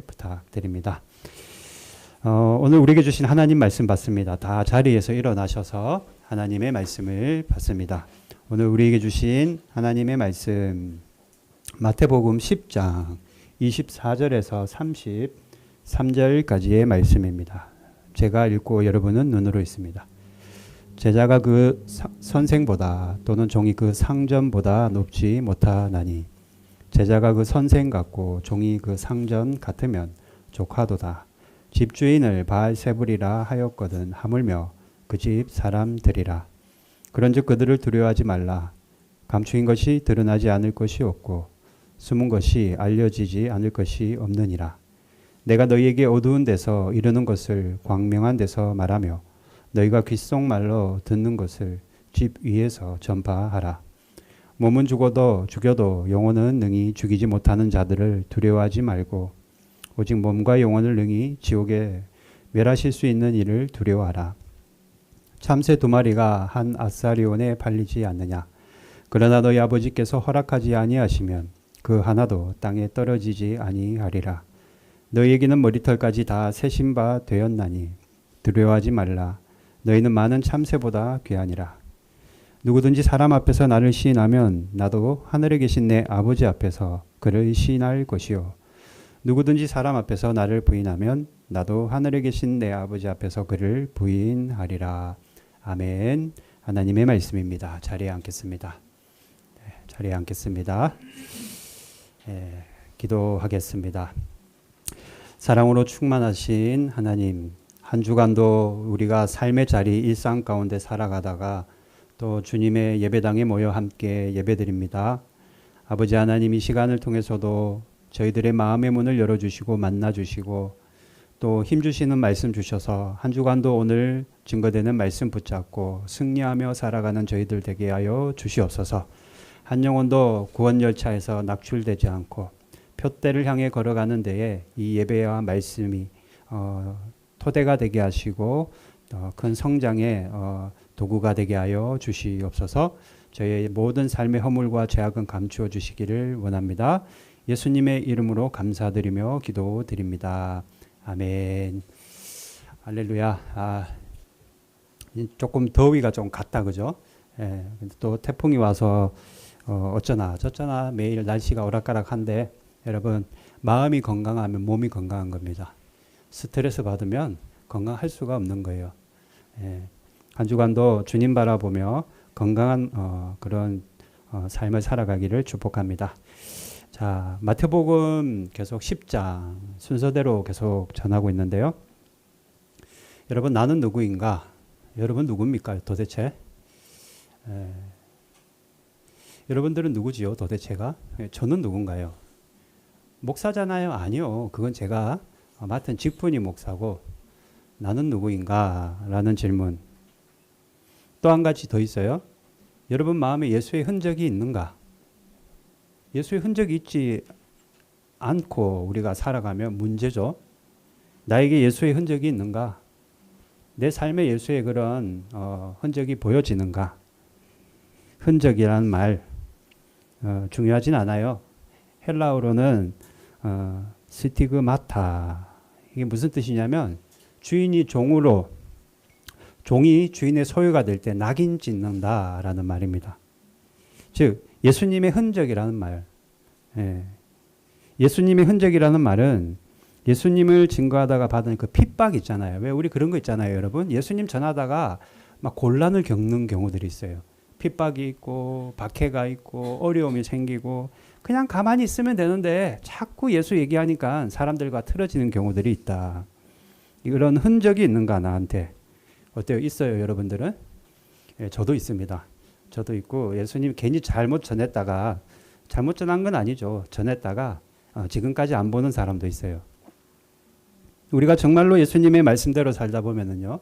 부탁드립니다. 오늘 우리에게 주신 하나님 말씀 받습니다. 다 자리에서 일어나셔서 하나님의 말씀을 받습니다. 오늘 우리에게 주신 하나님의 말씀 마태복음 10장 24절에서 33절까지의 말씀입니다. 제가 읽고 여러분은 눈으로 읽습니다. 제자가 그 선생보다 또는 종이 그 상전보다 높지 못하나니 제자가 그 선생 같고 종이 그 상전 같으면 족하도다. 집주인을 바알세불이라 하였거든 하물며 그 집 사람들이라. 그런즉 그들을 두려워하지 말라. 감추인 것이 드러나지 않을 것이 없고 숨은 것이 알려지지 않을 것이 없느니라. 내가 너희에게 어두운 데서 이르는 것을 광명한 데서 말하며 너희가 귓속말로 듣는 것을 집 위에서 전파하라. 몸은 죽여도 영혼은 능히 죽이지 못하는 자들을 두려워하지 말고 오직 몸과 영혼을 능히 지옥에 멸하실 수 있는 이를 두려워하라. 참새 2마리가 한 아사리온에 팔리지 않느냐. 그러나 너희 아버지께서 허락하지 아니하시면 그 하나도 땅에 떨어지지 아니하리라. 너희에게는 머리털까지 다 세신 바 되었나니 두려워하지 말라. 너희는 많은 참새보다 귀하니라. 누구든지 사람 앞에서 나를 시인하면 나도 하늘에 계신 내 아버지 앞에서 그를 시인할 것이요. 누구든지 사람 앞에서 나를 부인하면 나도 하늘에 계신 내 아버지 앞에서 그를 부인하리라. 아멘. 하나님의 말씀입니다. 자리에 앉겠습니다. 자리에 앉겠습니다. 기도하겠습니다. 사랑으로 충만하신 하나님, 한 주간도 우리가 삶의 자리 일상 가운데 살아가다가 또 주님의 예배당에 모여 함께 예배드립니다. 아버지 하나님, 이 시간을 통해서도 저희들의 마음의 문을 열어주시고 만나주시고 또 힘주시는 말씀 주셔서 한 주간도 오늘 증거되는 말씀 붙잡고 승리하며 살아가는 저희들 되게 하여 주시옵소서. 한 영혼도 구원 열차에서 낙출되지 않고 표대를 향해 걸어가는 데에 이 예배와 말씀이 토대가 되게 하시고 큰 성장의 도구가 되게 하여 주시옵소서. 저희의 모든 삶의 허물과 죄악은 감추어 주시기를 원합니다. 예수님의 이름으로 감사드리며 기도드립니다. 아멘. 할렐루야. 조금 더위가 좀 갔다, 그죠? 또 태풍이 와서 어쩌나 저쩌나 매일 날씨가 오락가락한데 여러분, 마음이 건강하면 몸이 건강한 겁니다. 스트레스 받으면 건강할 수가 없는 거예요. 한 주간도 주님 바라보며 건강한 그런 삶을 살아가기를 축복합니다. 자, 마태복음 계속 10장 순서대로 계속 전하고 있는데요. 여러분, 나는 누구인가? 여러분 누굽니까 도대체? 여러분들은 누구지요 도대체가? 저는 누군가요? 목사잖아요? 아니요. 그건 제가 맡은 직분이 목사고, 나는 누구인가? 라는 질문. 또 한 가지 더 있어요. 여러분 마음에 예수의 흔적이 있는가? 예수의 흔적이 있지 않고 우리가 살아가면 문제죠. 나에게 예수의 흔적이 있는가? 내 삶에 예수의 그런 흔적이 보여지는가? 흔적이라는 말 중요하진 않아요. 헬라어로는 스티그마타, 이게 무슨 뜻이냐면 주인이 종이 주인의 소유가 될 때 낙인 찍는다라는 말입니다. 즉 예수님의 흔적이라는 말. 예수님의 흔적이라는 말은 예수님을 증거하다가 받은 그 핍박 있잖아요. 왜 우리 그런 거 있잖아요, 여러분. 예수님 전하다가 막 곤란을 겪는 경우들이 있어요. 핍박이 있고 박해가 있고 어려움이 생기고 그냥 가만히 있으면 되는데 자꾸 예수 얘기하니까 사람들과 틀어지는 경우들이 있다. 이런 흔적이 있는가 나한테? 어때요? 있어요, 여러분들은? 저도 있습니다. 저도 있고, 예수님 괜히 잘못 전했다가, 잘못 전한 건 아니죠. 전했다가 지금까지 안 보는 사람도 있어요. 우리가 정말로 예수님의 말씀대로 살다 보면은요,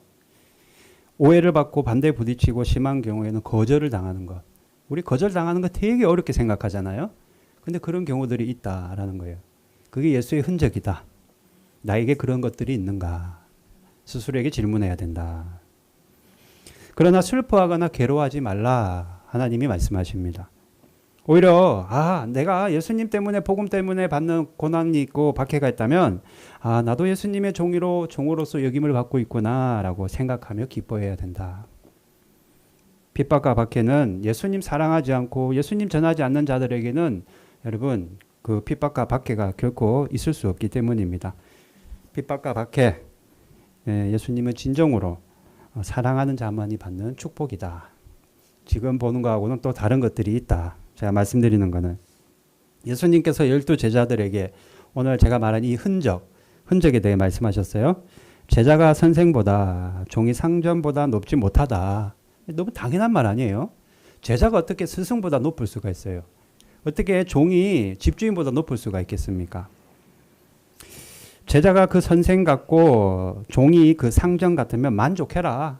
오해를 받고 반대에 부딪히고 심한 경우에는 거절을 당하는 것. 우리 거절당하는 거 되게 어렵게 생각하잖아요. 근데 그런 경우들이 있다라는 거예요. 그게 예수의 흔적이다. 나에게 그런 것들이 있는가? 스스로에게 질문해야 된다. 그러나 슬퍼하거나 괴로워하지 말라. 하나님이 말씀하십니다. 오히려 내가 예수님 때문에 복음 때문에 받는 고난이 있고 박해가 있다면 나도 예수님의 종으로서 여김을 받고 있구나라고 생각하며 기뻐해야 된다. 핍박과 박해는 예수님 사랑하지 않고 예수님 전하지 않는 자들에게는 여러분 그 핍박과 박해가 결코 있을 수 없기 때문입니다. 핍박과 박해, 예수님은 진정으로 사랑하는 자만이 받는 축복이다. 지금 보는 거하고는 또 다른 것들이 있다. 제가 말씀드리는 거는 예수님께서 12 제자들에게 오늘 제가 말한 이 흔적에 대해 말씀하셨어요. 제자가 선생보다 종이 상전보다 높지 못하다. 너무 당연한 말 아니에요? 제자가 어떻게 스승보다 높을 수가 있어요? 어떻게 종이 집주인보다 높을 수가 있겠습니까? 제자가 그 선생 같고 종이 그 상전 같으면 만족해라.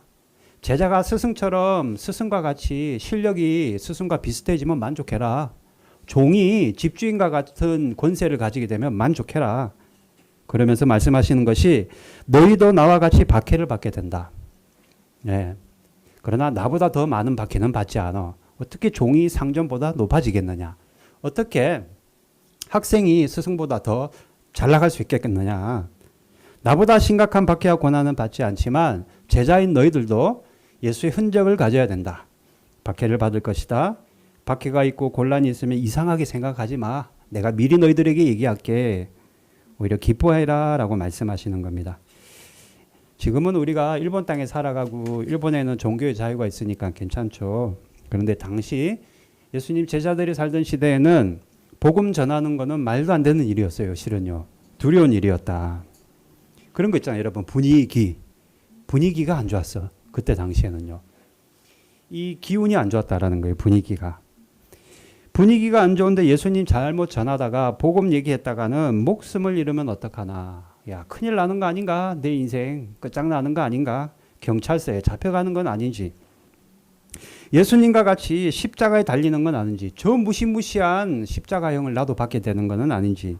제자가 스승처럼 스승과 같이 실력이 스승과 비슷해지면 만족해라. 종이 집주인과 같은 권세를 가지게 되면 만족해라. 그러면서 말씀하시는 것이 너희도 나와 같이 박해를 받게 된다. 네. 그러나 나보다 더 많은 박해는 받지 않아. 어떻게 종이 상전보다 높아지겠느냐? 어떻게 학생이 스승보다 더 잘 나갈 수 있겠느냐? 나보다 심각한 박해와 고난은 받지 않지만 제자인 너희들도 예수의 흔적을 가져야 된다. 박해를 받을 것이다. 박해가 있고 곤란이 있으면 이상하게 생각하지 마. 내가 미리 너희들에게 얘기할게. 오히려 기뻐해라 라고 말씀하시는 겁니다. 지금은 우리가 일본 땅에 살아가고 일본에는 종교의 자유가 있으니까 괜찮죠. 그런데 당시 예수님 제자들이 살던 시대에는 복음 전하는 거는 말도 안 되는 일이었어요. 실은요. 두려운 일이었다. 그런 거 있잖아요. 여러분 분위기가 안 좋았어. 그때 당시에는요. 이 기운이 안 좋았다라는 거예요. 분위기가 안 좋은데 예수님 잘못 전하다가 복음 얘기했다가는 목숨을 잃으면 어떡하나. 야, 큰일 나는 거 아닌가? 내 인생 끝장나는 거 아닌가? 경찰서에 잡혀가는 건 아닌지, 예수님과 같이 십자가에 달리는 건 아닌지, 저 무시무시한 십자가형을 나도 받게 되는 건 아닌지,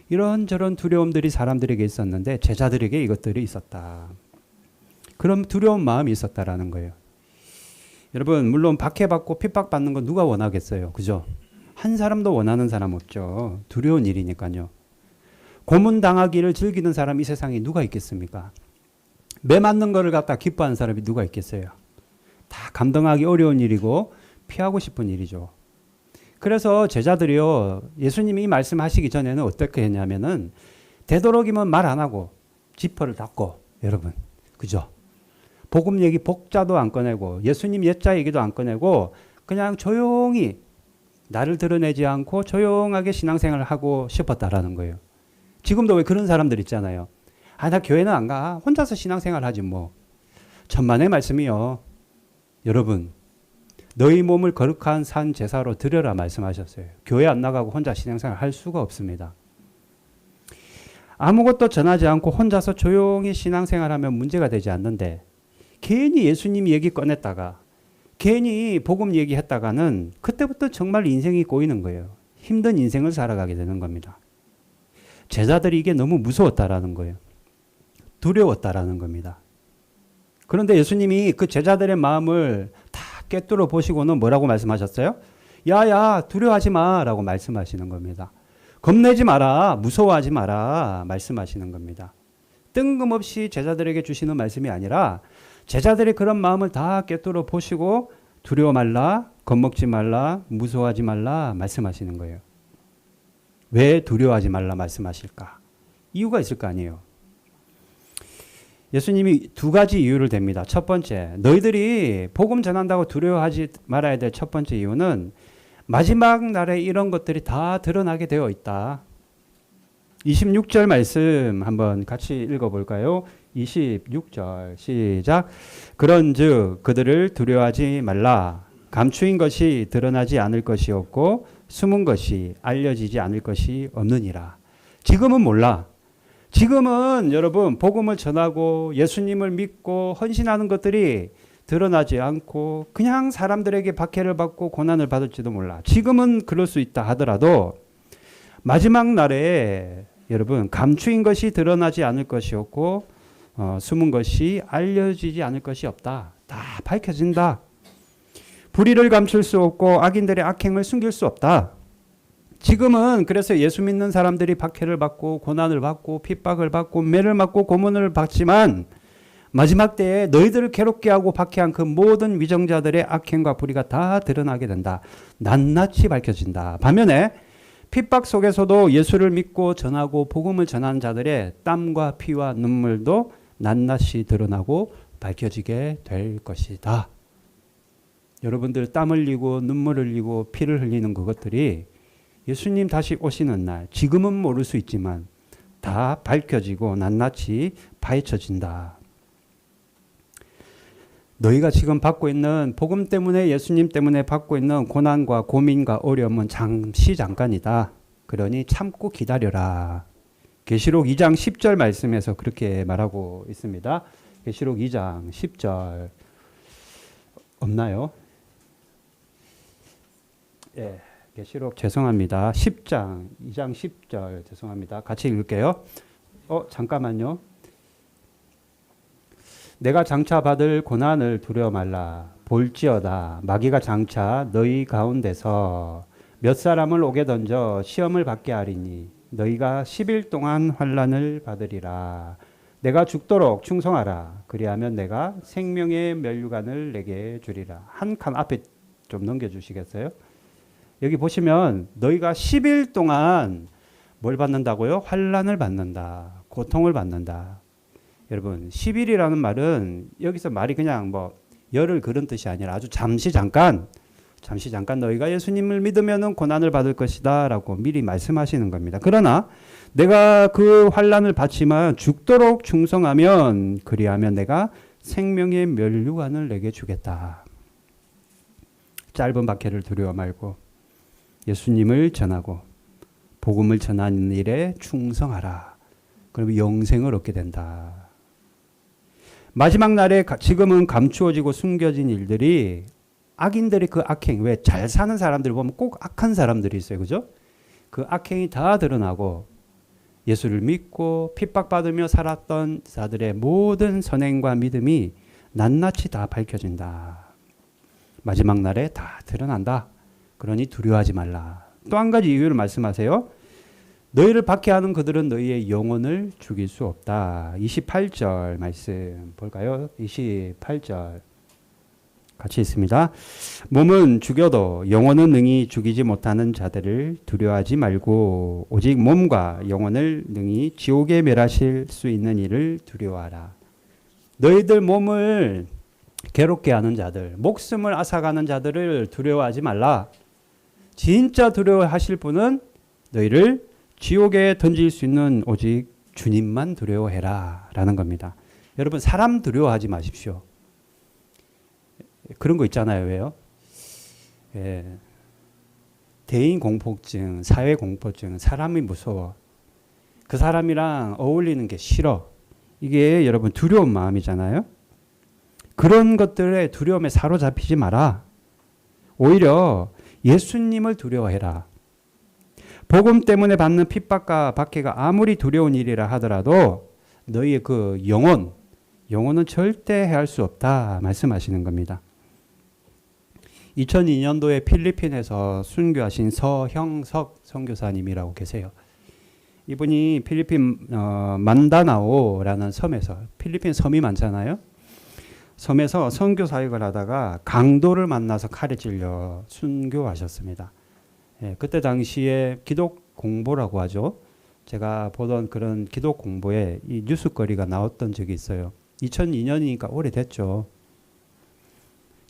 이런저런 두려움들이 사람들에게 있었는데 제자들에게 이것들이 있었다. 그럼 두려운 마음이 있었다라는 거예요. 여러분 물론 박해받고 핍박받는 건 누가 원하겠어요. 그죠? 한 사람도 원하는 사람 없죠. 두려운 일이니까요. 고문당하기를 즐기는 사람이 이 세상에 누가 있겠습니까? 매 맞는 거를 갖다 기뻐하는 사람이 누가 있겠어요? 다 감당하기 어려운 일이고 피하고 싶은 일이죠. 그래서 제자들이요, 예수님이 이 말씀하시기 전에는 어떻게 했냐면은 되도록이면 말 안 하고 지퍼를 닫고, 여러분 그죠? 복음 얘기 복자도 안 꺼내고 예수님 옛자 얘기도 안 꺼내고 그냥 조용히 나를 드러내지 않고 조용하게 신앙생활을 하고 싶었다라는 거예요. 지금도 왜 그런 사람들 있잖아요. 나 교회는 안 가. 혼자서 신앙생활 하지 뭐. 천만의 말씀이요. 여러분 너희 몸을 거룩한 산 제사로 드려라 말씀하셨어요. 교회 안 나가고 혼자 신앙생활 할 수가 없습니다. 아무것도 전하지 않고 혼자서 조용히 신앙생활하면 문제가 되지 않는데 괜히 예수님 얘기 꺼냈다가 괜히 복음 얘기했다가는 그때부터 정말 인생이 꼬이는 거예요. 힘든 인생을 살아가게 되는 겁니다. 제자들이 이게 너무 무서웠다라는 거예요. 두려웠다라는 겁니다. 그런데 예수님이 그 제자들의 마음을 다 꿰뚫어 보시고는 뭐라고 말씀하셨어요? 야야 두려워하지 마라고 말씀하시는 겁니다. 겁내지 마라, 무서워하지 마라 말씀하시는 겁니다. 뜬금없이 제자들에게 주시는 말씀이 아니라 제자들의 그런 마음을 다 꿰뚫어 보시고 두려워 말라, 겁먹지 말라, 무서워하지 말라 말씀하시는 거예요. 왜 두려워하지 말라 말씀하실까? 이유가 있을 거 아니에요. 예수님이 두 가지 이유를 댑니다. 첫 번째, 너희들이 복음 전한다고 두려워하지 말아야 될 첫 번째 이유는 마지막 날에 이런 것들이 다 드러나게 되어 있다. 26절 말씀 한번 같이 읽어볼까요? 26절 시작. 그런즉 그들을 두려워하지 말라. 감추인 것이 드러나지 않을 것이 없고 숨은 것이 알려지지 않을 것이 없느니라. 지금은 몰라. 지금은 여러분 복음을 전하고 예수님을 믿고 헌신하는 것들이 드러나지 않고 그냥 사람들에게 박해를 받고 고난을 받을지도 몰라. 지금은 그럴 수 있다 하더라도 마지막 날에 여러분 감추인 것이 드러나지 않을 것이 없고 숨은 것이 알려지지 않을 것이 없다. 다 밝혀진다. 불의를 감출 수 없고 악인들의 악행을 숨길 수 없다. 지금은 그래서 예수 믿는 사람들이 박해를 받고 고난을 받고 핍박을 받고 매를 맞고 고문을 받지만 마지막 때에 너희들을 괴롭게 하고 박해한 그 모든 위정자들의 악행과 불의가 다 드러나게 된다. 낱낱이 밝혀진다. 반면에 핍박 속에서도 예수를 믿고 전하고 복음을 전하는 자들의 땀과 피와 눈물도 낱낱이 드러나고 밝혀지게 될 것이다. 여러분들 땀 흘리고 눈물 흘리고 피를 흘리는 그것들이 예수님 다시 오시는 날, 지금은 모를 수 있지만 다 밝혀지고 낱낱이 파헤쳐진다. 너희가 지금 받고 있는 복음 때문에 예수님 때문에 받고 있는 고난과 고민과 어려움은 잠시 잠깐이다. 그러니 참고 기다려라. 계시록 2장 10절 말씀에서 그렇게 말하고 있습니다. 계시록 2장 10절 없나요? 예, 계시록 죄송합니다. 10장 2장 10절 죄송합니다. 같이 읽을게요. 잠깐만요. 내가 장차 받을 고난을 두려워 말라. 볼지어다 마귀가 장차 너희 가운데서 몇 사람을 옥에 던져 시험을 받게 하리니 너희가 10일 동안 환난을 받으리라. 내가 죽도록 충성하라. 그리하면 내가 생명의 면류관을 내게 주리라. 한 칸 앞에 좀 넘겨주시겠어요? 여기 보시면 너희가 10일 동안 뭘 받는다고요? 환난을 받는다. 고통을 받는다. 여러분 10일이라는 말은 여기서 말이 그냥 뭐 열흘 그런 뜻이 아니라 아주 잠시 잠깐 너희가 예수님을 믿으면 고난을 받을 것이다 라고 미리 말씀하시는 겁니다. 그러나 내가 그 환난을 받지만 죽도록 충성하면 그리하면 내가 생명의 면류관을 내게 주겠다. 짧은 박해를 두려워 말고 예수님을 전하고 복음을 전하는 일에 충성하라. 그러면 영생을 얻게 된다. 마지막 날에 지금은 감추어지고 숨겨진 일들이 악인들의 그 악행, 왜 잘 사는 사람들 보면 꼭 악한 사람들이 있어요. 그죠? 그 악행이 다 드러나고 예수를 믿고 핍박받으며 살았던 자들의 모든 선행과 믿음이 낱낱이 다 밝혀진다. 마지막 날에 다 드러난다. 그러니 두려워하지 말라. 또 한 가지 이유를 말씀하세요. 너희를 박해하는 그들은 너희의 영혼을 죽일 수 없다. 28절 말씀 볼까요? 28절 같이 있습니다. 몸은 죽여도 영혼은 능히 죽이지 못하는 자들을 두려워하지 말고 오직 몸과 영혼을 능히 지옥에 멸하실 수 있는 이를 두려워하라. 너희들 몸을 괴롭게 하는 자들, 목숨을 앗아가는 자들을 두려워하지 말라. 진짜 두려워하실 분은 너희를 지옥에 던질 수 있는 오직 주님만 두려워해라 라는 겁니다. 여러분 사람 두려워하지 마십시오. 그런 거 있잖아요. 왜요? 대인 공포증, 사회 공포증, 사람이 무서워. 그 사람이랑 어울리는 게 싫어. 이게 여러분 두려운 마음이잖아요. 그런 것들의 두려움에 사로잡히지 마라. 오히려 예수님을 두려워해라. 복음 때문에 받는 핍박과 박해가 아무리 두려운 일이라 하더라도 너희의 그 영혼은 절대 해할 수 없다 말씀하시는 겁니다. 2002년도에 필리핀에서 순교하신 서형석 선교사님이라고 계세요. 이분이 필리핀 만다나오라는 섬에서, 필리핀 섬이 많잖아요. 섬에서 선교 사역을 하다가 강도를 만나서 칼에 찔려 순교하셨습니다. 그때 당시에 기독 공보라고 하죠. 제가 보던 그런 기독 공보에 이 뉴스거리가 나왔던 적이 있어요. 2002년이니까 오래됐죠.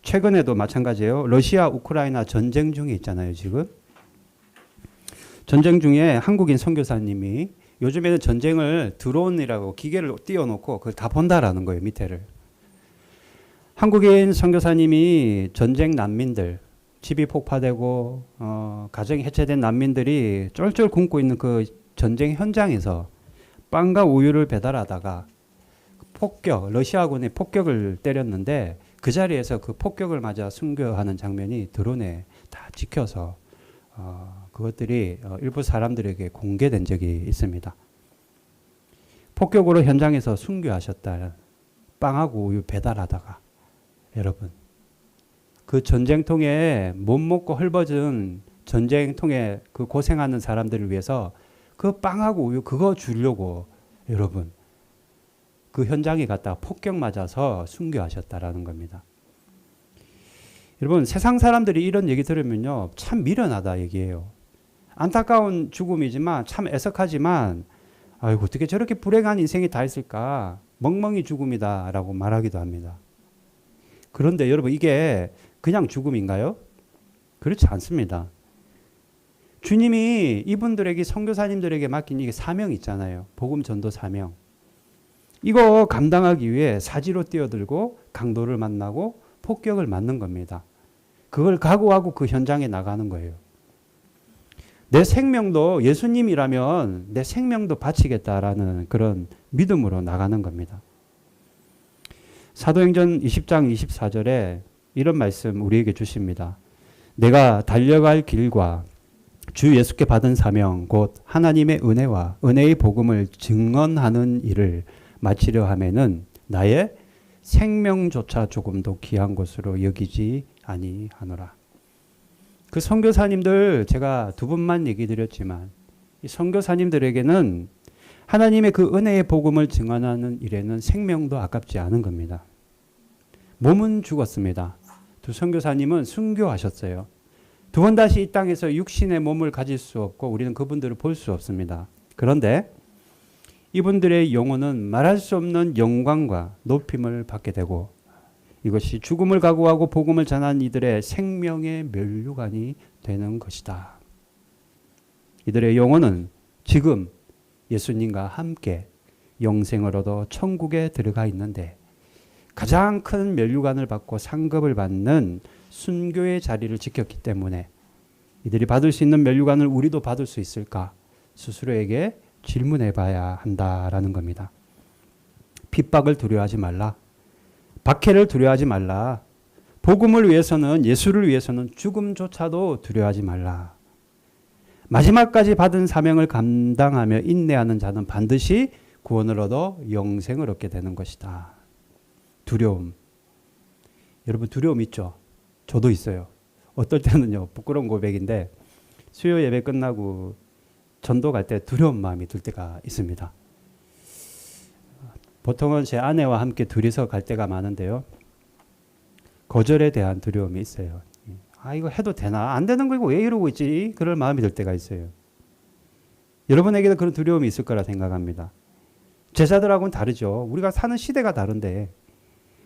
최근에도 마찬가지예요. 러시아 우크라이나 전쟁 중에 있잖아요. 지금 전쟁 중에 한국인 선교사님이 요즘에는 전쟁을 드론이라고 기계를 띄워놓고 그걸 다 본다라는 거예요. 밑에를. 한국인 선교사님이 전쟁 난민들, 집이 폭파되고 가정이 해체된 난민들이 쫄쫄 굶고 있는 그 전쟁 현장에서 빵과 우유를 배달하다가 러시아군이 폭격을 때렸는데 그 자리에서 그 폭격을 맞아 순교하는 장면이 드론에 다 찍혀서 그것들이 일부 사람들에게 공개된 적이 있습니다. 폭격으로 현장에서 순교하셨다. 빵하고 우유 배달하다가 여러분 그 전쟁통에 못 먹고 헐벗은 전쟁통에 그 고생하는 사람들을 위해서 그 빵하고 우유 그거 주려고 여러분 그 현장에 갔다가 폭격 맞아서 순교하셨다라는 겁니다. 여러분 세상 사람들이 이런 얘기 들으면요 참 미련하다 얘기예요. 안타까운 죽음이지만 참 애석하지만 아이고 어떻게 저렇게 불행한 인생이 다 있을까 멍멍이 죽음이다라고 말하기도 합니다. 그런데 여러분 이게 그냥 죽음인가요? 그렇지 않습니다. 주님이 이분들에게 선교사님들에게 맡긴 이게 사명이 있잖아요. 복음 전도 사명. 이거 감당하기 위해 사지로 뛰어들고 강도를 만나고 폭격을 맞는 겁니다. 그걸 각오하고 그 현장에 나가는 거예요. 내 생명도 예수님이라면 내 생명도 바치겠다라는 그런 믿음으로 나가는 겁니다. 사도행전 20장 24절에 이런 말씀 우리에게 주십니다. 내가 달려갈 길과 주 예수께 받은 사명 곧 하나님의 은혜와 은혜의 복음을 증언하는 일을 마치려 하면은 나의 생명조차 조금도 귀한 것으로 여기지 아니하노라. 그 선교사님들 제가 두 분만 얘기 드렸지만 이 선교사님들에게는 하나님의 그 은혜의 복음을 증언하는 일에는 생명도 아깝지 않은 겁니다. 몸은 죽었습니다. 두 선교사님은 순교하셨어요. 두 번 다시 이 땅에서 육신의 몸을 가질 수 없고 우리는 그분들을 볼 수 없습니다. 그런데 이분들의 영혼은 말할 수 없는 영광과 높임을 받게 되고 이것이 죽음을 각오하고 복음을 전한 이들의 생명의 면류관이 되는 것이다. 이들의 영혼은 지금 예수님과 함께 영생을 얻어 천국에 들어가 있는데 가장 큰 면류관을 받고 상급을 받는 순교의 자리를 지켰기 때문에 이들이 받을 수 있는 면류관을 우리도 받을 수 있을까 스스로에게 질문해 봐야 한다라는 겁니다. 핍박을 두려워하지 말라. 박해를 두려워하지 말라. 복음을 위해서는 예수를 위해서는 죽음조차도 두려워하지 말라. 마지막까지 받은 사명을 감당하며 인내하는 자는 반드시 구원을 얻어 영생을 얻게 되는 것이다. 두려움. 여러분 두려움 있죠? 저도 있어요. 어떨 때는요 부끄러운 고백인데 수요 예배 끝나고 전도 갈 때 두려운 마음이 들 때가 있습니다. 보통은 제 아내와 함께 둘이서 갈 때가 많은데요. 거절에 대한 두려움이 있어요. 아 이거 해도 되나? 안 되는 거 이거 왜 이러고 있지? 그럴 마음이 들 때가 있어요. 여러분에게도 그런 두려움이 있을 거라 생각합니다. 제자들하고는 다르죠. 우리가 사는 시대가 다른데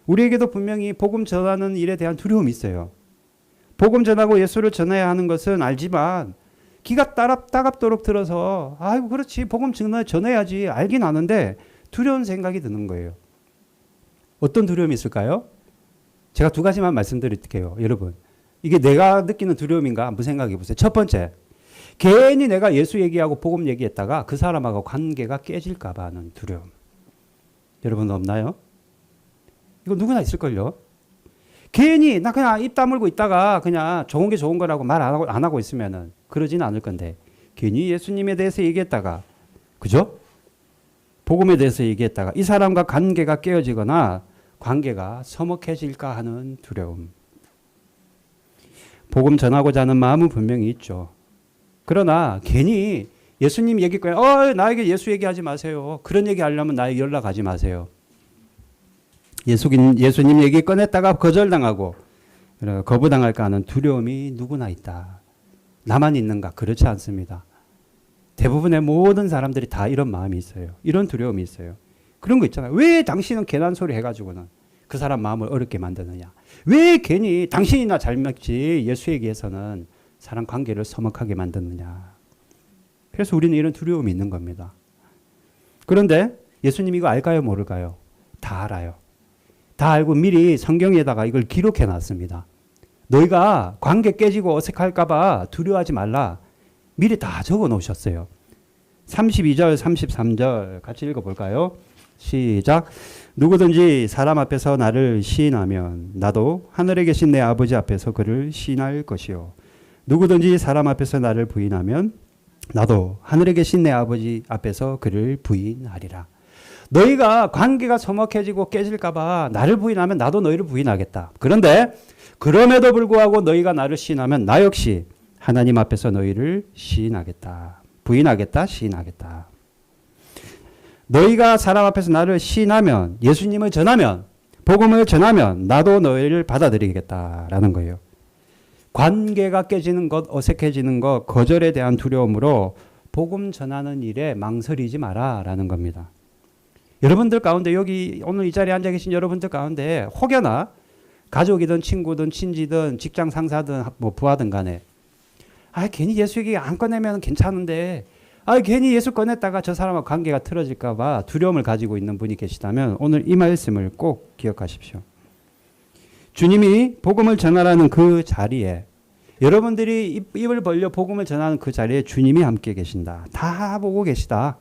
우리에게도 분명히 복음 전하는 일에 대한 두려움이 있어요. 복음 전하고 예수를 전해야 하는 것은 알지만 기가 따갑도록 들어서 아이고 그렇지 복음 전해야지 알긴 아는데 두려운 생각이 드는 거예요. 어떤 두려움이 있을까요? 제가 두 가지만 말씀드릴게요. 여러분 이게 내가 느끼는 두려움인가 한번 생각해 보세요. 첫 번째 괜히 내가 예수 얘기하고 복음 얘기했다가 그 사람하고 관계가 깨질까 봐 하는 두려움. 여러분 없나요? 이거 누구나 있을걸요. 괜히 나 그냥 입 다물고 있다가 그냥 좋은 게 좋은 거라고 말 안 하고 있으면은 그러지는 않을 건데 괜히 예수님에 대해서 얘기했다가 그죠? 복음에 대해서 얘기했다가 이 사람과 관계가 깨어지거나 관계가 서먹해질까 하는 두려움. 복음 전하고자 하는 마음은 분명히 있죠. 그러나 괜히 예수님 얘기 꺼내 나에게 예수 얘기하지 마세요. 그런 얘기 하려면 나에게 연락하지 마세요. 예수님 얘기 꺼냈다가 거절당하고 거부당할까 하는 두려움이 누구나 있다. 나만 있는가? 그렇지 않습니다. 대부분의 모든 사람들이 다 이런 마음이 있어요. 이런 두려움이 있어요. 그런 거 있잖아요. 왜 당신은 괜한 소리 해가지고는 그 사람 마음을 어렵게 만드느냐. 왜 괜히 당신이나 잘 먹지 예수 얘기해서는 사람 관계를 서먹하게 만드느냐. 그래서 우리는 이런 두려움이 있는 겁니다. 그런데 예수님 이거 알까요? 모를까요? 다 알아요. 다 알고 미리 성경에다가 이걸 기록해 놨습니다. 너희가 관계 깨지고 어색할까 봐 두려워하지 말라. 미리 다 적어 놓으셨어요. 32절 33절 같이 읽어볼까요? 시작. 누구든지 사람 앞에서 나를 시인하면 나도 하늘에 계신 내 아버지 앞에서 그를 시인할 것이요. 누구든지 사람 앞에서 나를 부인하면 나도 하늘에 계신 내 아버지 앞에서 그를 부인하리라. 너희가 관계가 서먹해지고 깨질까봐 나를 부인하면 나도 너희를 부인하겠다. 그런데 그럼에도 불구하고 너희가 나를 시인하면 나 역시 하나님 앞에서 너희를 시인하겠다. 부인하겠다. 시인하겠다. 너희가 사람 앞에서 나를 시인하면, 예수님을 전하면, 복음을 전하면 나도 너희를 받아들이겠다라는 거예요. 관계가 깨지는 것, 어색해지는 것, 거절에 대한 두려움으로 복음 전하는 일에 망설이지 마라라는 겁니다. 여러분들 가운데, 여기 오늘 이 자리에 앉아 계신 여러분들 가운데 혹여나 가족이든 친구든 친지든 직장 상사든 뭐 부하든 간에 괜히 예수 얘기 안 꺼내면 괜찮은데 괜히 예수 꺼냈다가 저 사람과 관계가 틀어질까 봐 두려움을 가지고 있는 분이 계시다면 오늘 이 말씀을 꼭 기억하십시오. 주님이 복음을 전하라는 그 자리에, 여러분들이 입을 벌려 복음을 전하는 그 자리에 주님이 함께 계신다. 다 보고 계시다.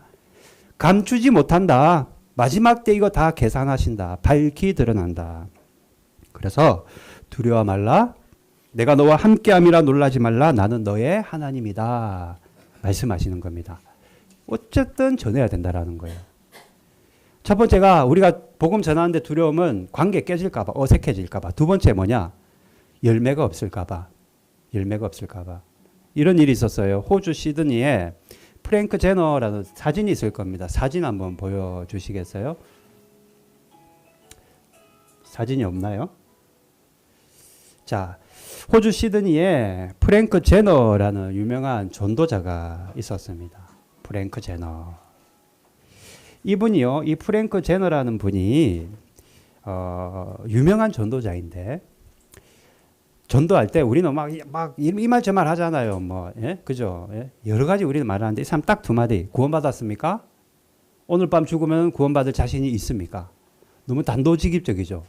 감추지 못한다. 마지막 때 이거 다 계산하신다. 밝히 드러난다. 그래서 두려워 말라. 내가 너와 함께함이라 놀라지 말라. 나는 너의 하나님이다. 말씀하시는 겁니다. 어쨌든 전해야 된다라는 거예요. 첫 번째가 우리가 복음 전하는데 두려움은 관계 깨질까 봐, 어색해질까 봐. 두 번째 뭐냐? 열매가 없을까 봐. 열매가 없을까 봐. 이런 일이 있었어요. 호주 시드니에 프랭크 제너라는 사진이 있을 겁니다. 사진 한번 보여주시겠어요? 사진이 없나요? 자, 호주 시드니에 프랭크 제너라는 유명한 전도자가 있었습니다. 프랭크 제너. 이분이요, 이 프랭크 제너라는 분이 유명한 전도자인데, 전도할 때 우리는 막 이 말 저 말 하잖아요. 뭐, 예? 그죠? 예? 여러 가지 우리는 말하는데 이 사람 딱 두 마디. 구원받았습니까? 오늘 밤 죽으면 구원받을 자신이 있습니까? 너무 단도직입적이죠.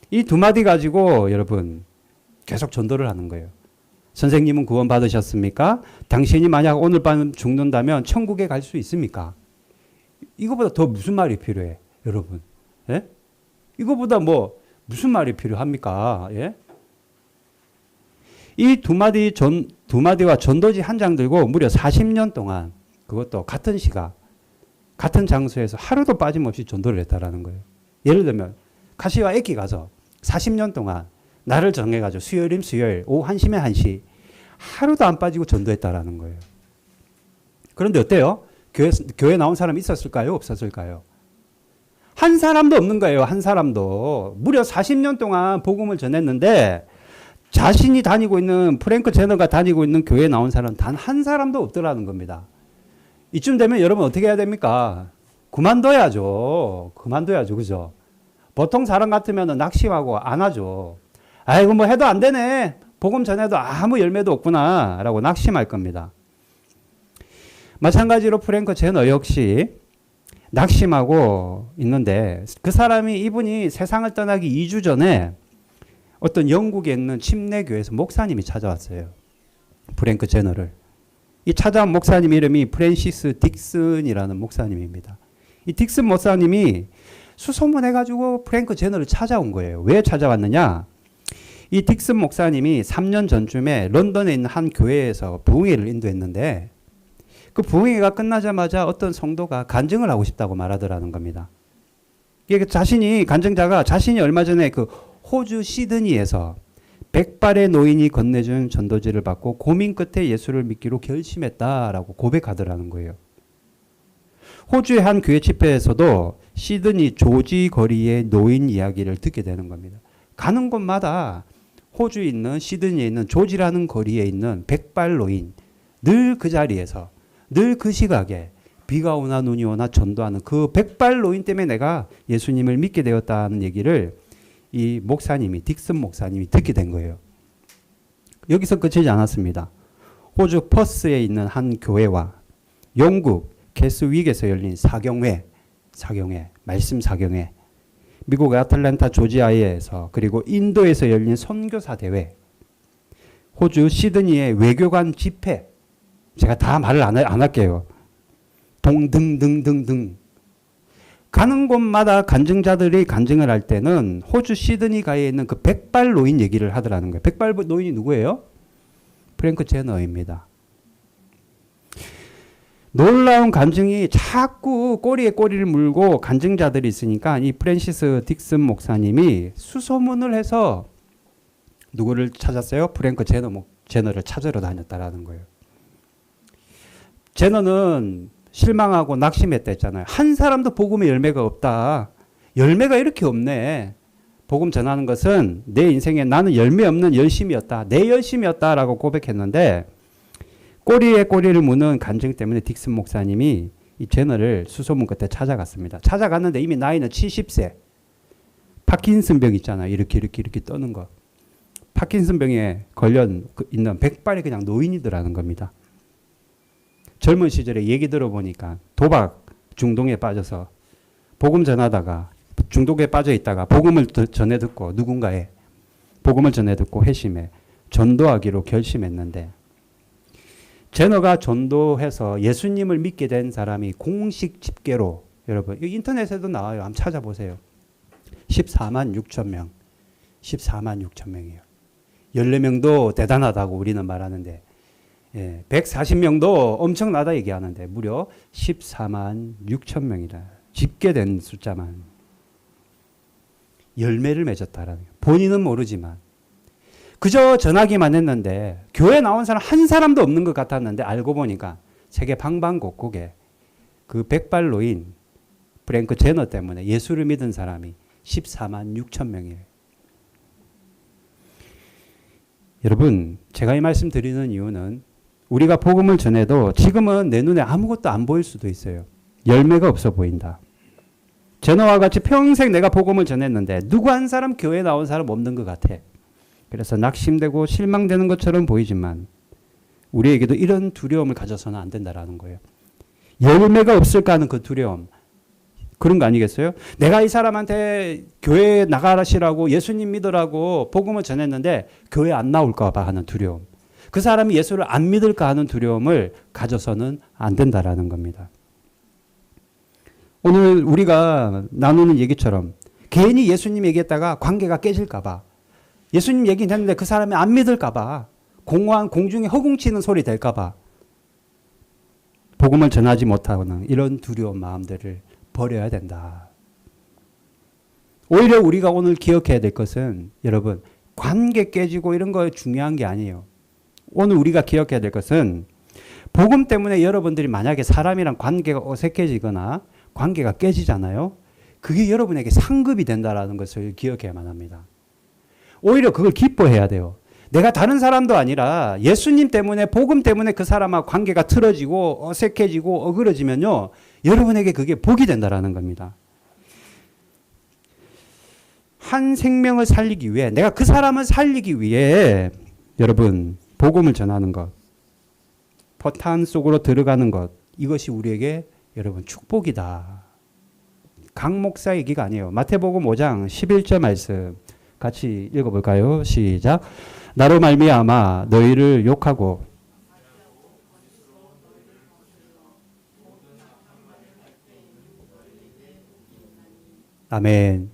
이 두 마디 가지고 여러분 계속 전도를 하는 거예요. 선생님은 구원받으셨습니까? 당신이 만약 오늘 밤 죽는다면 천국에 갈 수 있습니까? 이거보다 더 무슨 말이 필요해, 여러분? 예? 이거보다 뭐 무슨 말이 필요합니까? 예? 이 두 마디와 전도지 한 장 들고 무려 40년 동안, 그것도 같은 시각, 같은 장소에서 하루도 빠짐없이 전도를 했다라는 거예요. 예를 들면 카시와 에키 가서 40년 동안 날을 정해가지고 수요일이면 수요일, 오후 1시면 1시 하루도 안 빠지고 전도했다라는 거예요. 그런데 어때요? 교회 나온 사람 있었을까요? 없었을까요? 한 사람도 없는 거예요. 한 사람도. 무려 40년 동안 복음을 전했는데 자신이 다니고 있는, 프랭크 제너가 다니고 있는 교회에 나온 사람은 단 한 사람도 없더라는 겁니다. 이쯤 되면 여러분 어떻게 해야 됩니까? 그만둬야죠. 그만둬야죠. 그죠? 보통 사람 같으면 낙심하고 안 하죠. 아이고 뭐 해도 안 되네. 복음 전해도 아무 열매도 없구나 라고 낙심할 겁니다. 마찬가지로 프랭크 제너 역시 낙심하고 있는데, 그 사람이, 이분이 세상을 떠나기 2주 전에 어떤 영국에 있는 침례교회에서 목사님이 찾아왔어요. 프랭크 제너를. 이 찾아온 목사님 이름이 프랜시스 딕슨이라는 목사님입니다. 이 딕슨 목사님이 수소문해가지고 프랭크 제너를 찾아온 거예요. 왜 찾아왔느냐? 이 딕슨 목사님이 3년 전쯤에 런던에 있는 한 교회에서 부흥회를 인도했는데, 그 부흥회가 끝나자마자 어떤 성도가 간증을 하고 싶다고 말하더라는 겁니다. 이게 간증자가 자신이 얼마 전에 그 호주 시드니에서 100발의 노인이 건네준 전도지를 받고 고민 끝에 예수를 믿기로 결심했다라고 고백하더라는 거예요. 호주의 한 교회 집회에서도 시드니 조지 거리의 노인 이야기를 듣게 되는 겁니다. 가는 곳마다 호주에 있는, 시드니에 있는 조지라는 거리에 있는 100발 노인, 늘 그 자리에서, 늘 그 시각에 비가 오나 눈이 오나 전도하는 그 100발 노인 때문에 내가 예수님을 믿게 되었다는 얘기를 이 목사님이, 딕슨 목사님이 듣게 된 거예요. 여기서 끝이지 않았습니다. 호주 퍼스에 있는 한 교회와 영국 게스윅에서 열린 사경회, 말씀 사경회, 미국 애틀랜타 조지아에서, 그리고 인도에서 열린 선교사 대회, 호주 시드니의 외교관 집회, 제가 다 말을 안 할게요. 등등등등등. 가는 곳마다 간증자들이 간증을 할 때는 호주 시드니가에 있는 그 100발 노인 얘기를 하더라는 거예요. 100발 노인이 누구예요? 프랭크 제너입니다. 놀라운 간증이 자꾸 꼬리에 꼬리를 물고 간증자들이 있으니까 이 프랜시스 딕슨 목사님이 수소문을 해서 누구를 찾았어요? 프랭크 제너를 찾으러 다녔다라는 거예요. 제너는 실망하고 낙심했다 했잖아요. 한 사람도 복음의 열매가 없다. 열매가 이렇게 없네. 복음 전하는 것은 내 인생에 나는 열매 없는 열심이었다. 내 열심이었다라고 고백했는데 꼬리에 꼬리를 무는 간증 때문에 딕슨 목사님이 이 제너를 수소문 끝에 찾아갔습니다. 찾아갔는데 이미 나이는 70세. 파킨슨병 있잖아요. 이렇게 떠는 거. 파킨슨병에 걸려 있는 백발이 그냥 노인이더라는 겁니다. 젊은 시절에 얘기 들어보니까 도박 중독에 빠져서 복음 전하다가 중독에 빠져 있다가 복음을 전해 듣고 누군가에 복음을 전해 듣고 회심해 전도하기로 결심했는데 제너가 전도해서 예수님을 믿게 된 사람이 공식 집계로 여러분 인터넷에도 나와요. 한번 찾아보세요. 14만 6천 명. 14만 6천 명이에요. 14명도 대단하다고 우리는 말하는데 140명도 엄청나다 얘기하는데 무려 14만 6천 명이다. 집계된 숫자만. 열매를 맺었다라는 거예요. 본인은 모르지만. 그저 전하기만 했는데 교회 나온 사람 한 사람도 없는 것 같았는데 알고 보니까 세계 방방곡곡에 그 백발노인 프랭크 제너 때문에 예수를 믿은 사람이 14만 6천 명이에요. 여러분 제가 이 말씀 드리는 이유는 우리가 복음을 전해도 지금은 내 눈에 아무것도 안 보일 수도 있어요. 열매가 없어 보인다. 제너와 같이 평생 내가 복음을 전했는데 누구 한 사람 교회에 나온 사람 없는 것 같아. 그래서 낙심되고 실망되는 것처럼 보이지만 우리에게도 이런 두려움을 가져서는 안 된다라는 거예요. 열매가 없을까 하는 그 두려움. 그런 거 아니겠어요? 내가 이 사람한테 교회에 나가시라고 예수님 믿으라고 복음을 전했는데 교회 안 나올까 봐 하는 두려움. 그 사람이 예수를 안 믿을까 하는 두려움을 가져서는 안 된다라는 겁니다. 오늘 우리가 나누는 얘기처럼 괜히 예수님 얘기했다가 관계가 깨질까 봐 예수님 얘기는 했는데 그 사람이 안 믿을까 봐 공허한 공중에 허공치는 소리 될까 봐 복음을 전하지 못하는 이런 두려운 마음들을 버려야 된다. 오히려 우리가 오늘 기억해야 될 것은 여러분 관계 깨지고 이런 거 중요한 게 아니에요. 오늘 우리가 기억해야 될 것은 복음 때문에 여러분들이 만약에 사람이랑 관계가 어색해지거나 관계가 깨지잖아요. 그게 여러분에게 상급이 된다는 것을 기억해야만 합니다. 오히려 그걸 기뻐해야 돼요. 내가 다른 사람도 아니라 예수님 때문에 복음 때문에 그 사람하고 관계가 틀어지고 어색해지고 어그러지면요. 여러분에게 그게 복이 된다는 겁니다. 한 생명을 살리기 위해 내가 그 사람을 살리기 위해 여러분 복음을 전하는 것 포탄 속으로 들어가는 것 이것이 우리에게 여러분 축복이다. 강 목사 얘기가 아니에요. 마태복음 5장 11절 말씀 같이 읽어볼까요? 시작. 나로 말미암아 너희를 욕하고 아멘.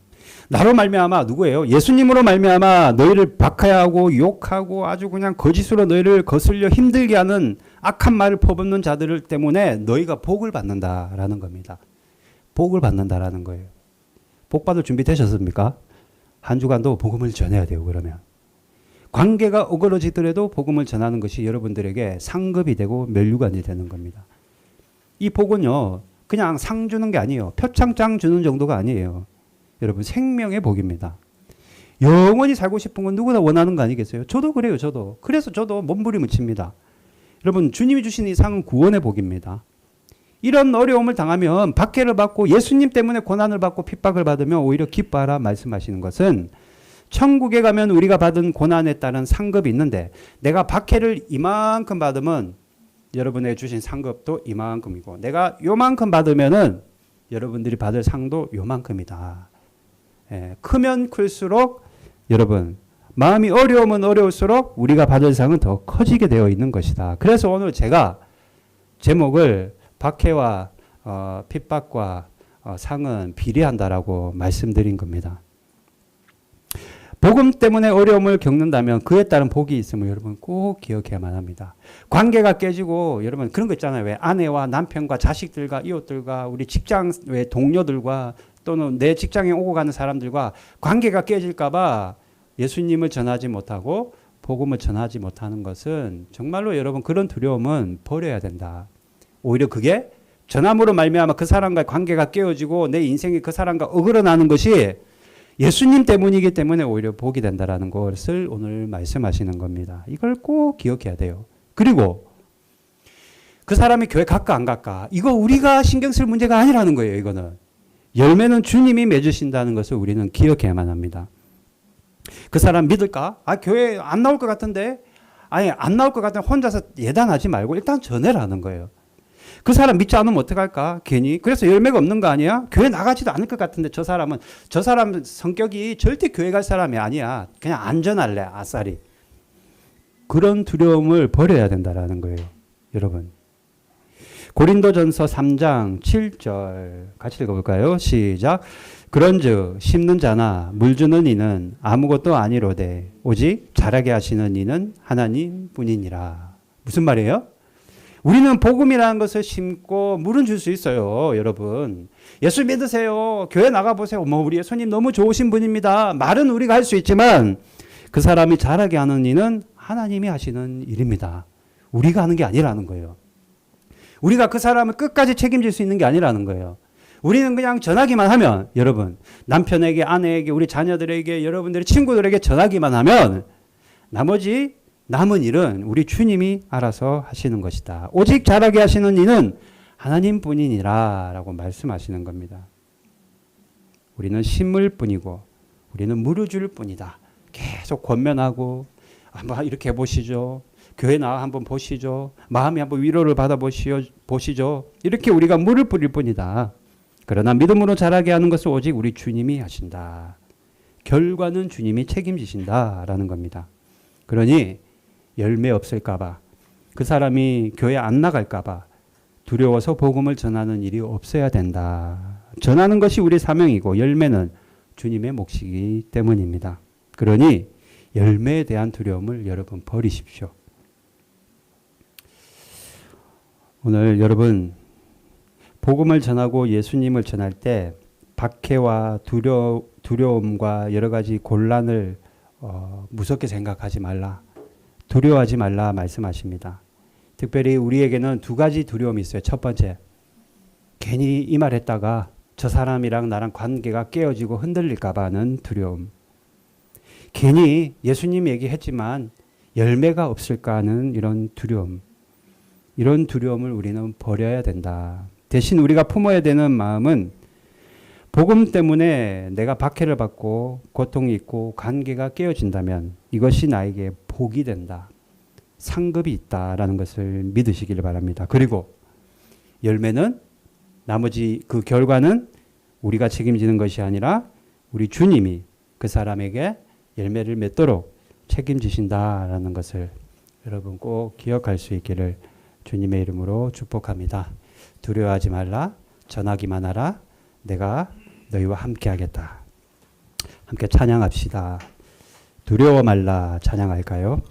나로 말미암아 누구예요? 예수님으로 말미암아 너희를 박해하고 욕하고 아주 그냥 거짓으로 너희를 거슬려 힘들게 하는 악한 말을 퍼붓는 자들 때문에 너희가 복을 받는다라는 겁니다. 복을 받는다라는 거예요. 복 받을 준비 되셨습니까? 한 주간도 복음을 전해야 돼요. 그러면 관계가 어그러지더라도 복음을 전하는 것이 여러분들에게 상급이 되고 면류관이 되는 겁니다. 이 복은요 그냥 상 주는 게 아니에요. 표창장 주는 정도가 아니에요. 여러분 생명의 복입니다. 영원히 살고 싶은 건 누구나 원하는 거 아니겠어요? 저도 그래요. 저도. 그래서 저도 몸부림을 칩니다. 여러분 주님이 주신 이 상은 구원의 복입니다. 이런 어려움을 당하면 박해를 받고 예수님 때문에 고난을 받고 핍박을 받으면 오히려 기뻐하라 말씀하시는 것은 천국에 가면 우리가 받은 고난에 따른 상급이 있는데 내가 박해를 이만큼 받으면 여러분에게 주신 상급도 이만큼이고 내가 요만큼 받으면은 여러분들이 받을 상도 요만큼이다. 크면 클수록 여러분 마음이 어려우면 어려울수록 우리가 받을 상은 더 커지게 되어 있는 것이다. 그래서 오늘 제가 제목을 박해와 핍박과 상은 비례한다라고 말씀드린 겁니다. 복음 때문에 어려움을 겪는다면 그에 따른 복이 있음을 여러분 꼭 기억해야만 합니다. 관계가 깨지고 여러분 그런 거 있잖아요. 왜 아내와 남편과 자식들과 이웃들과 우리 직장 외 동료들과 또는 내 직장에 오고 가는 사람들과 관계가 깨질까 봐 예수님을 전하지 못하고 복음을 전하지 못하는 것은 정말로 여러분 그런 두려움은 버려야 된다. 오히려 그게 전함으로 말미암아 그 사람과의 관계가 깨어지고 내 인생이 그 사람과 어그러나는 것이 예수님 때문이기 때문에 오히려 복이 된다라는 것을 오늘 말씀하시는 겁니다. 이걸 꼭 기억해야 돼요. 그리고 그 사람이 교회 갈까 안 갈까 이거 우리가 신경 쓸 문제가 아니라는 거예요. 이거는 열매는 주님이 맺으신다는 것을 우리는 기억해야만 합니다. 그 사람 믿을까? 교회 안 나올 것 같은데 아니 안 나올 것 같으면 혼자서 예단하지 말고 일단 전해라는 거예요. 그 사람 믿지 않으면 어떡할까? 괜히. 그래서 열매가 없는 거 아니야? 교회 나가지도 않을 것 같은데 저 사람 성격이 절대 교회 갈 사람이 아니야. 그냥 안전할래, 아싸리. 그런 두려움을 버려야 된다라는 거예요. 여러분. 고린도전서 3장 7절 같이 읽어볼까요? 시작. 그런즉 심는 자나 물 주는 이는 아무것도 아니로되 오직 자라게 하시는 이는 하나님 뿐이니라. 무슨 말이에요? 우리는 복음이라는 것을 심고 물은 줄 수 있어요. 여러분 예수 믿으세요. 교회 나가보세요. 우리 예수님 너무 좋으신 분입니다. 말은 우리가 할 수 있지만 그 사람이 자라게 하는 일은 하나님이 하시는 일입니다. 우리가 하는 게 아니라는 거예요. 우리가 그 사람을 끝까지 책임질 수 있는 게 아니라는 거예요. 우리는 그냥 전하기만 하면 여러분 남편에게 아내에게 우리 자녀들에게 여러분들의 친구들에게 전하기만 하면 나머지 남은 일은 우리 주님이 알아서 하시는 것이다. 오직 자라게 하시는 이는 하나님뿐이니라 라고 말씀하시는 겁니다. 우리는 심을 뿐이고 우리는 물을 줄 뿐이다. 계속 권면하고 한번 이렇게 해보시죠. 교회 나와 한번 보시죠. 마음이 한번 위로를 받아보시죠. 이렇게 우리가 물을 뿌릴 뿐이다. 그러나 믿음으로 자라게 하는 것은 오직 우리 주님이 하신다. 결과는 주님이 책임지신다라는 겁니다. 그러니 열매 없을까봐 그 사람이 교회 안 나갈까봐 두려워서 복음을 전하는 일이 없어야 된다. 전하는 것이 우리 사명이고 열매는 주님의 몫이기 때문입니다. 그러니 열매에 대한 두려움을 여러분 버리십시오. 오늘 여러분 복음을 전하고 예수님을 전할 때 박해와 두려움과 여러 가지 곤란을 무섭게 생각하지 말라. 두려워하지 말라 말씀하십니다. 특별히 우리에게는 두 가지 두려움이 있어요. 첫 번째, 괜히 이 말 했다가 저 사람이랑 나랑 관계가 깨어지고 흔들릴까 봐는 두려움. 괜히 예수님 얘기했지만 열매가 없을까 하는 이런 두려움. 이런 두려움을 우리는 버려야 된다. 대신 우리가 품어야 되는 마음은 복음 때문에 내가 박해를 받고 고통이 있고 관계가 깨어진다면 이것이 나에게 복이 된다. 상급이 있다라는 것을 믿으시길 바랍니다. 그리고 열매는 나머지 그 결과는 우리가 책임지는 것이 아니라 우리 주님이 그 사람에게 열매를 맺도록 책임지신다라는 것을 여러분 꼭 기억할 수 있기를 주님의 이름으로 축복합니다. 두려워하지 말라. 전하기만 하라. 내가 너희와 함께 하겠다. 함께 찬양합시다. 두려워 말라 찬양할까요?